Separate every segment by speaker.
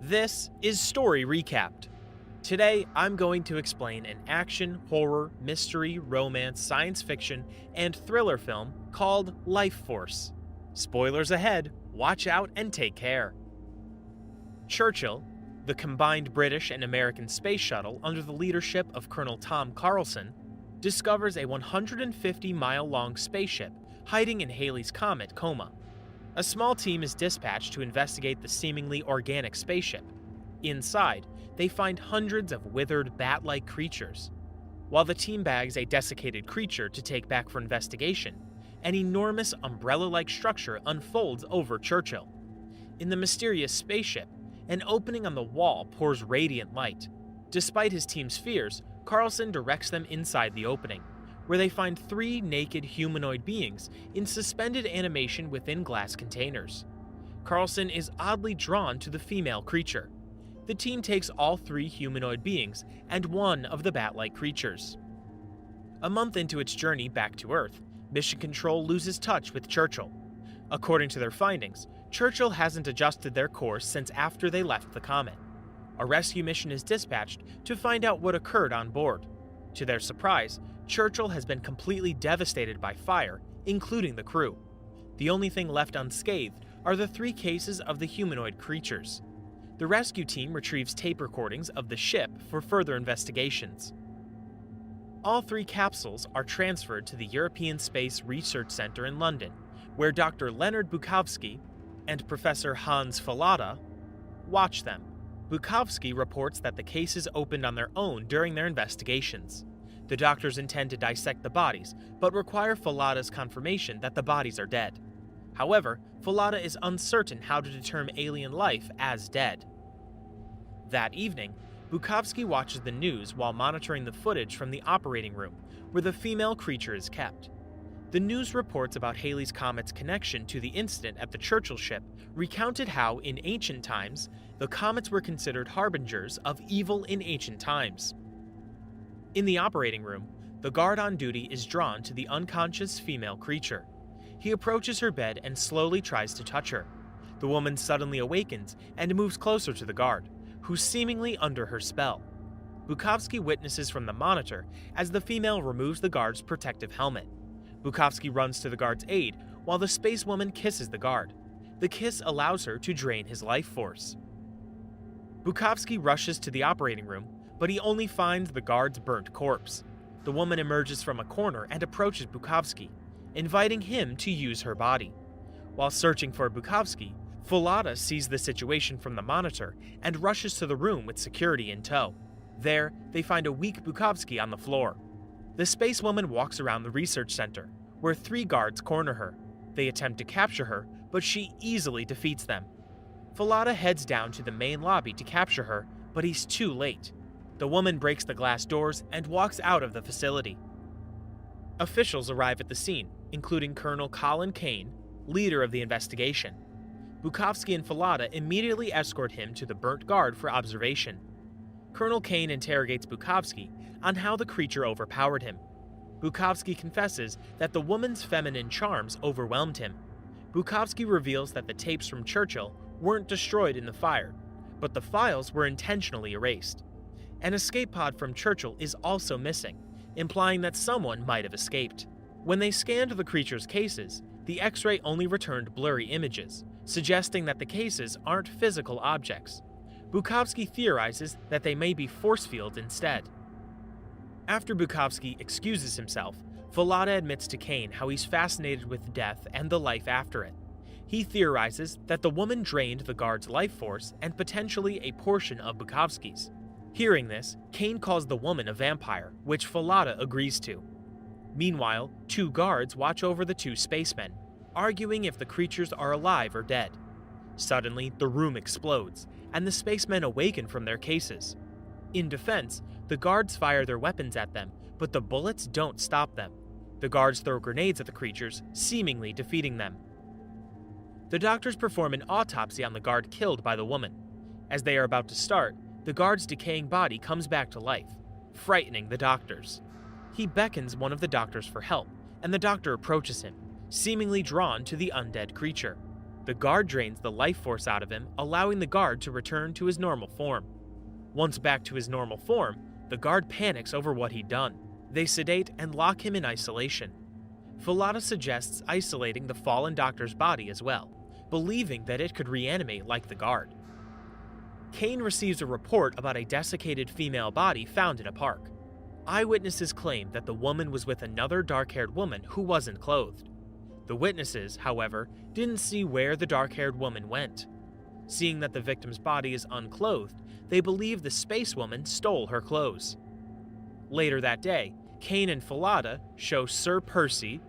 Speaker 1: This is Story Recapped. Today, I'm going to explain an action, horror, mystery, romance, science fiction, and thriller film called Life Force. Spoilers ahead, watch out and take care. Churchill, the combined British and American space shuttle under the leadership of Colonel Tom Carlson, discovers a 150-mile-long spaceship hiding in Halley's Comet coma. A small team is dispatched to investigate the seemingly organic spaceship. Inside, they find hundreds of withered bat-like creatures. While the team bags a desiccated creature to take back for investigation, an enormous umbrella-like structure unfolds over Churchill. In the mysterious spaceship, an opening on the wall pours radiant light. Despite his team's fears, Carlson directs them inside the opening, where they find three naked humanoid beings in suspended animation within glass containers. Carlson is oddly drawn to the female creature. The team takes all three humanoid beings and one of the bat-like creatures. A month into its journey back to Earth, Mission Control loses touch with Churchill. According to their findings, Churchill hasn't adjusted their course since after they left the comet. A rescue mission is dispatched to find out what occurred on board. To their surprise, Churchill has been completely devastated by fire, including the crew. The only thing left unscathed are the three cases of the humanoid creatures. The rescue team retrieves tape recordings of the ship for further investigations. All three capsules are transferred to the European Space Research Centre in London, where Dr. Leonard Bukowski and Professor Hans Fallada watch them. Bukowski reports that the cases opened on their own during their investigations. The doctors intend to dissect the bodies, but require Fallada's confirmation that the bodies are dead. However, Fallada is uncertain how to determine alien life as dead. That evening, Bukowski watches the news while monitoring the footage from the operating room, where the female creature is kept. The news reports about Halley's Comet's connection to the incident at the Churchill ship recounted how, in ancient times, the comets were considered harbingers of evil in ancient times. In the operating room, the guard on duty is drawn to the unconscious female creature. He approaches her bed and slowly tries to touch her. The woman suddenly awakens and moves closer to the guard, who's seemingly under her spell. Bukowski witnesses from the monitor as the female removes the guard's protective helmet. Bukowski runs to the guard's aid while the space woman kisses the guard. The kiss allows her to drain his life force. Bukowski rushes to the operating room, but he only finds the guard's burnt corpse. The woman emerges from a corner and approaches Bukowski, inviting him to use her body. While searching for Bukowski, Fallada sees the situation from the monitor and rushes to the room with security in tow. There, they find a weak Bukowski on the floor. The space woman walks around the research center, where three guards corner her. They attempt to capture her, but she easily defeats them. Fallada heads down to the main lobby to capture her, but he's too late. The woman breaks the glass doors and walks out of the facility. Officials arrive at the scene, including Colonel Colin Kane, leader of the investigation. Bukowski and Fallada immediately escort him to the burnt guard for observation. Colonel Kane interrogates Bukowski on how the creature overpowered him. Bukowski confesses that the woman's feminine charms overwhelmed him. Bukowski reveals that the tapes from Churchill weren't destroyed in the fire, but the files were intentionally erased. An escape pod from Churchill is also missing, implying that someone might have escaped. When they scanned the creature's cases, the X-ray only returned blurry images, suggesting that the cases aren't physical objects. Bukowski theorizes that they may be force fields instead. After Bukowski excuses himself, Fallada admits to Kane how he's fascinated with death and the life after it. He theorizes that the woman drained the guard's life force and potentially a portion of Bukowski's. Hearing this, Kane calls the woman a vampire, which Fallada agrees to. Meanwhile, two guards watch over the two spacemen, arguing if the creatures are alive or dead. Suddenly, the room explodes, and the spacemen awaken from their cases. In defense, the guards fire their weapons at them, but the bullets don't stop them. The guards throw grenades at the creatures, seemingly defeating them. The doctors perform an autopsy on the guard killed by the woman. As they are about to start, the guard's decaying body comes back to life, frightening the doctors. He beckons one of the doctors for help, and the doctor approaches him, seemingly drawn to the undead creature. The guard drains the life force out of him, allowing the guard to return to his normal form. Once back to his normal form, the guard panics over what he'd done. They sedate and lock him in isolation. Fallada suggests isolating the fallen doctor's body as well, believing that it could reanimate like the guard. Kane receives a report about a desiccated female body found in a park. Eyewitnesses claim that the woman was with another dark-haired woman who wasn't clothed. The witnesses, however, didn't see where the dark-haired woman went. Seeing that the victim's body is unclothed, they believe the space woman stole her clothes. Later that day, Kane and Fallada show Sir Percy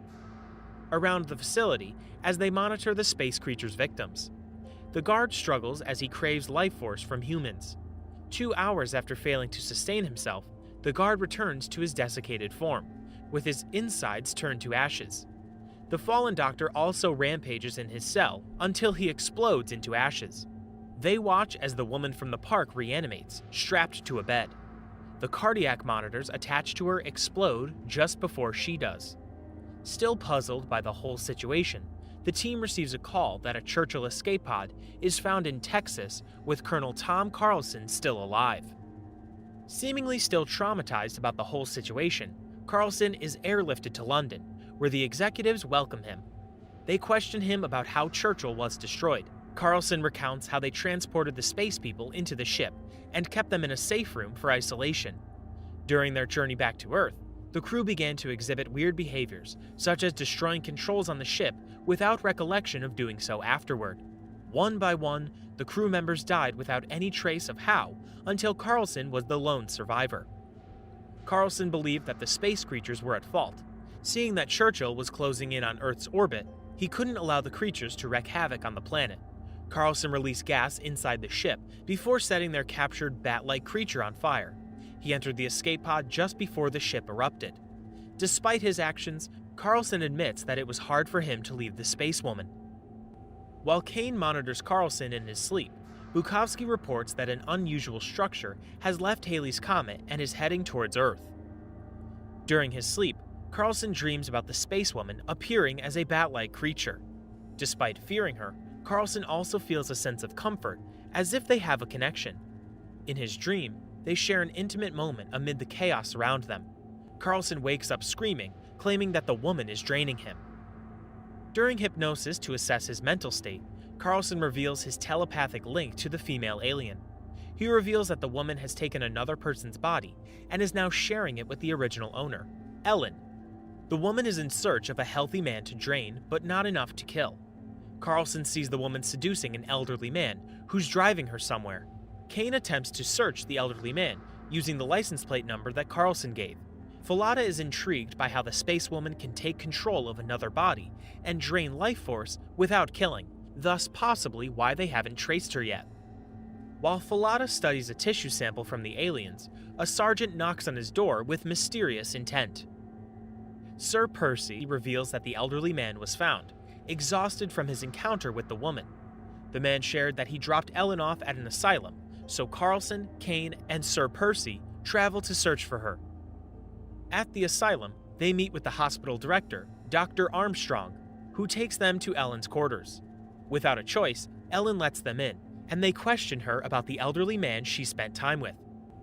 Speaker 1: around the facility as they monitor the space creature's victims. The guard struggles as he craves life force from humans. 2 hours after failing to sustain himself, the guard returns to his desiccated form, with his insides turned to ashes. The fallen doctor also rampages in his cell until he explodes into ashes. They watch as the woman from the park reanimates, strapped to a bed. The cardiac monitors attached to her explode just before she does. Still puzzled by the whole situation, the team receives a call that a Churchill escape pod is found in Texas with Colonel Tom Carlson still alive. Seemingly still traumatized about the whole situation, Carlson is airlifted to London, where the executives welcome him. They question him about how Churchill was destroyed. Carlson recounts how they transported the space people into the ship and kept them in a safe room for isolation. During their journey back to Earth, the crew began to exhibit weird behaviors, such as destroying controls on the ship without recollection of doing so afterward. One by one, the crew members died without any trace of how, until Carlson was the lone survivor. Carlson believed that the space creatures were at fault. Seeing that Churchill was closing in on Earth's orbit, he couldn't allow the creatures to wreak havoc on the planet. Carlson released gas inside the ship before setting their captured bat-like creature on fire. He entered the escape pod just before the ship erupted. Despite his actions, Carlson admits that it was hard for him to leave the space woman. While Kane monitors Carlson in his sleep, Bukowski reports that an unusual structure has left Halley's Comet and is heading towards Earth. During his sleep, Carlson dreams about the space woman appearing as a bat-like creature. Despite fearing her, Carlson also feels a sense of comfort, as if they have a connection. In his dream, they share an intimate moment amid the chaos around them. Carlson wakes up screaming, claiming that the woman is draining him. During hypnosis to assess his mental state, Carlson reveals his telepathic link to the female alien. He reveals that the woman has taken another person's body and is now sharing it with the original owner, Ellen. The woman is in search of a healthy man to drain, but not enough to kill. Carlson sees the woman seducing an elderly man who's driving her somewhere. Kane attempts to search the elderly man using the license plate number that Carlson gave. Fallada is intrigued by how the space woman can take control of another body and drain life force without killing, thus possibly why they haven't traced her yet. While Fallada studies a tissue sample from the aliens, a sergeant knocks on his door with mysterious intent. Sir Percy reveals that the elderly man was found, exhausted from his encounter with the woman. The man shared that he dropped Ellen off at an asylum, so Carlson, Kane, and Sir Percy travel to search for her. At the asylum, they meet with the hospital director, Dr. Armstrong, who takes them to Ellen's quarters. Without a choice, Ellen lets them in, and they question her about the elderly man she spent time with.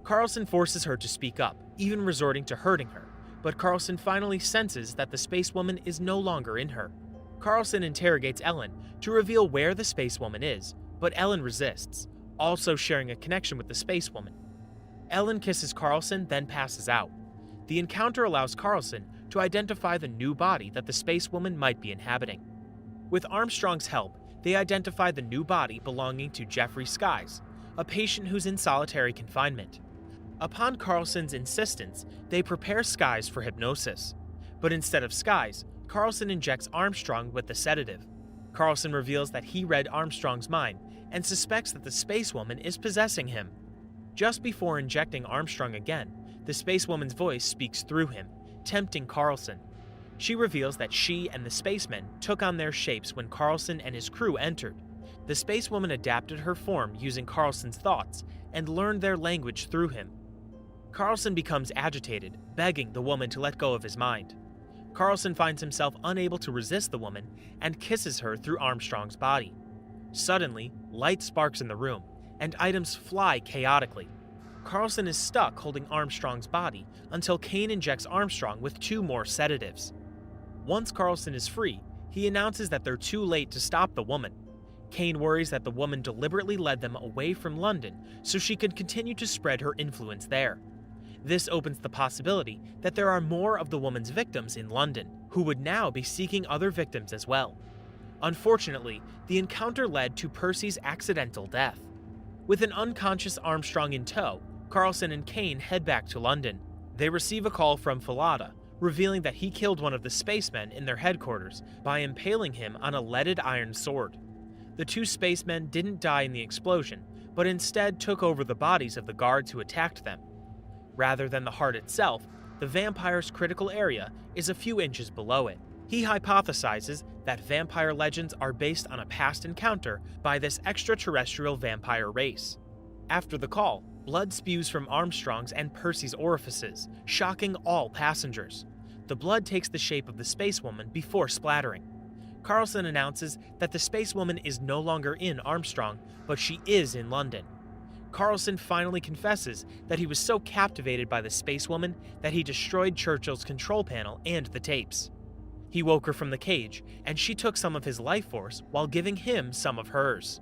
Speaker 1: Carlson forces her to speak up, even resorting to hurting her, but Carlson finally senses that the space woman is no longer in her. Carlson interrogates Ellen to reveal where the space woman is, but Ellen resists, also sharing a connection with the space woman. Ellen kisses Carlson, then passes out. The encounter allows Carlson to identify the new body that the space woman might be inhabiting. With Armstrong's help, they identify the new body belonging to Jeffrey Skies, a patient who's in solitary confinement. Upon Carlson's insistence, they prepare Skies for hypnosis. But instead of Skies, Carlson injects Armstrong with the sedative. Carlson reveals that he read Armstrong's mind and suspects that the space woman is possessing him. Just before injecting Armstrong again, the space woman's voice speaks through him, tempting Carlson. She reveals that she and the spacemen took on their shapes when Carlson and his crew entered. The space woman adapted her form using Carlson's thoughts and learned their language through him. Carlson becomes agitated, begging the woman to let go of his mind. Carlson finds himself unable to resist the woman and kisses her through Armstrong's body. Suddenly, light sparks in the room, and items fly chaotically. Carlson is stuck holding Armstrong's body until Kane injects Armstrong with 2 more sedatives. Once Carlson is free, he announces that they're too late to stop the woman. Kane worries that the woman deliberately led them away from London so she could continue to spread her influence there. This opens the possibility that there are more of the woman's victims in London, who would now be seeking other victims as well. Unfortunately, the encounter led to Percy's accidental death. With an unconscious Armstrong in tow, Carlson and Kane head back to London. They receive a call from Falada, revealing that he killed one of the spacemen in their headquarters by impaling him on a leaded iron sword. The 2 spacemen didn't die in the explosion, but instead took over the bodies of the guards who attacked them. Rather than the heart itself, the vampire's critical area is a few inches below it. He hypothesizes that vampire legends are based on a past encounter by this extraterrestrial vampire race. After the call, blood spews from Armstrong's and Percy's orifices, shocking all passengers. The blood takes the shape of the spacewoman before splattering. Carlson announces that the spacewoman is no longer in Armstrong, but she is in London. Carlson finally confesses that he was so captivated by the spacewoman that he destroyed Churchill's control panel and the tapes. He woke her from the cage, and she took some of his life force while giving him some of hers.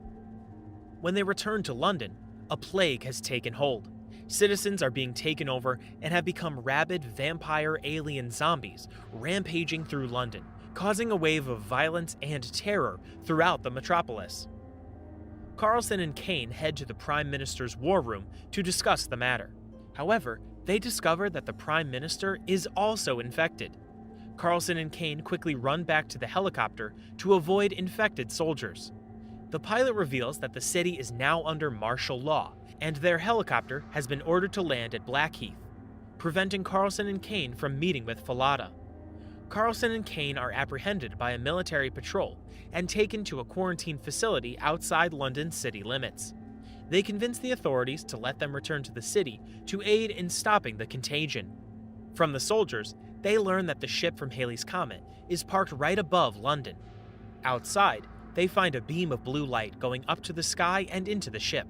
Speaker 1: When they return to London, a plague has taken hold. Citizens are being taken over and have become rabid vampire alien zombies rampaging through London, causing a wave of violence and terror throughout the metropolis. Carlson and Kane head to the Prime Minister's war room to discuss the matter. However, they discover that the Prime Minister is also infected. Carlson and Kane quickly run back to the helicopter to avoid infected soldiers. The pilot reveals that the city is now under martial law, and their helicopter has been ordered to land at Blackheath, preventing Carlson and Kane from meeting with Falada. Carlson and Kane are apprehended by a military patrol and taken to a quarantine facility outside London's city limits. They convince the authorities to let them return to the city to aid in stopping the contagion. From the soldiers, they learn that the ship from Halley's Comet is parked right above London. Outside, they find a beam of blue light going up to the sky and into the ship.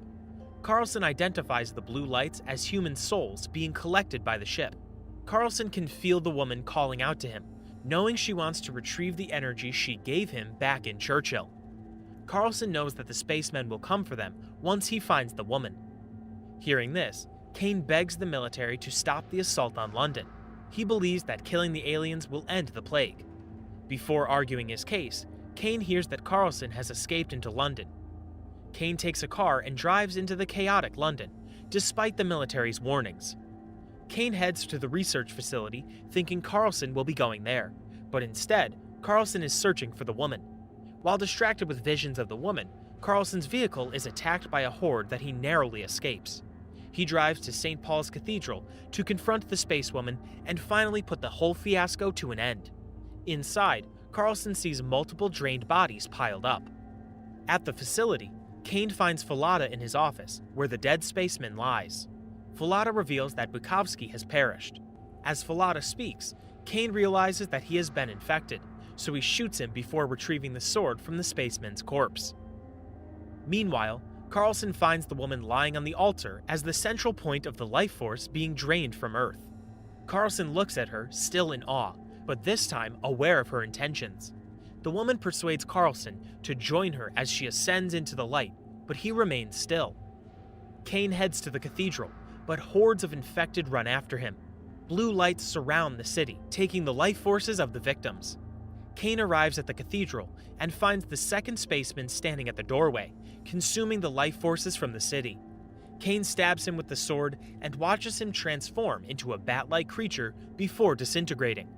Speaker 1: Carlson identifies the blue lights as human souls being collected by the ship. Carlson can feel the woman calling out to him, knowing she wants to retrieve the energy she gave him back in Churchill. Carlson knows that the spacemen will come for them once he finds the woman. Hearing this, Kane begs the military to stop the assault on London. He believes that killing the aliens will end the plague. Before arguing his case, Kane hears that Carlson has escaped into London. Kane takes a car and drives into the chaotic London, despite the military's warnings. Kane heads to the research facility thinking Carlson will be going there, but instead, Carlson is searching for the woman. While distracted with visions of the woman, Carlson's vehicle is attacked by a horde that he narrowly escapes. He drives to St. Paul's Cathedral to confront the spacewoman and finally put the whole fiasco to an end. Inside, Carlson sees multiple drained bodies piled up. At the facility, Kane finds Falada in his office, where the dead spaceman lies. Falada reveals that Bukowski has perished. As Falada speaks, Kane realizes that he has been infected, so he shoots him before retrieving the sword from the spaceman's corpse. Meanwhile, Carlson finds the woman lying on the altar as the central point of the life force being drained from Earth. Carlson looks at her, still in awe, but this time aware of her intentions. The woman persuades Carlson to join her as she ascends into the light, but he remains still. Kane heads to the cathedral, but hordes of infected run after him. Blue lights surround the city, taking the life forces of the victims. Kane arrives at the cathedral and finds the second spaceman standing at the doorway, consuming the life forces from the city. Kane stabs him with the sword and watches him transform into a bat-like creature before disintegrating.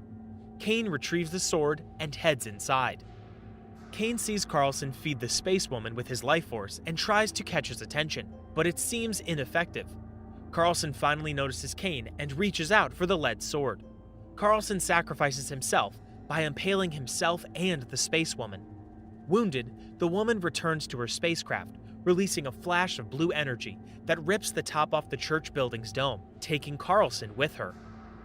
Speaker 1: Kane retrieves the sword and heads inside. Kane sees Carlson feed the spacewoman with his life force and tries to catch his attention, but it seems ineffective. Carlson finally notices Kane and reaches out for the lead sword. Carlson sacrifices himself by impaling himself and the spacewoman. Wounded, the woman returns to her spacecraft, releasing a flash of blue energy that rips the top off the church building's dome, taking Carlson with her.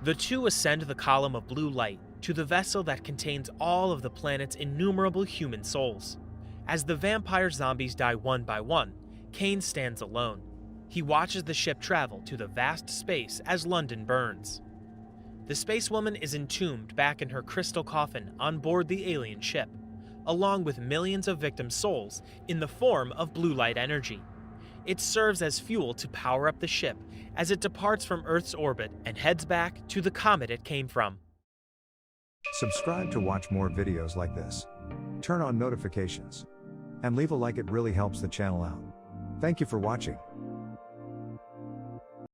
Speaker 1: The two ascend the column of blue light to the vessel that contains all of the planet's innumerable human souls. As the vampire zombies die one by one, Kane stands alone. He watches the ship travel to the vast space as London burns. The spacewoman is entombed back in her crystal coffin on board the alien ship, along with millions of victim souls in the form of blue light energy. It serves as fuel to power up the ship as it departs from Earth's orbit and heads back to the comet it came from.
Speaker 2: Subscribe to watch more videos like this. Turn on notifications. And leave a like, it really helps the channel out. Thank you for watching.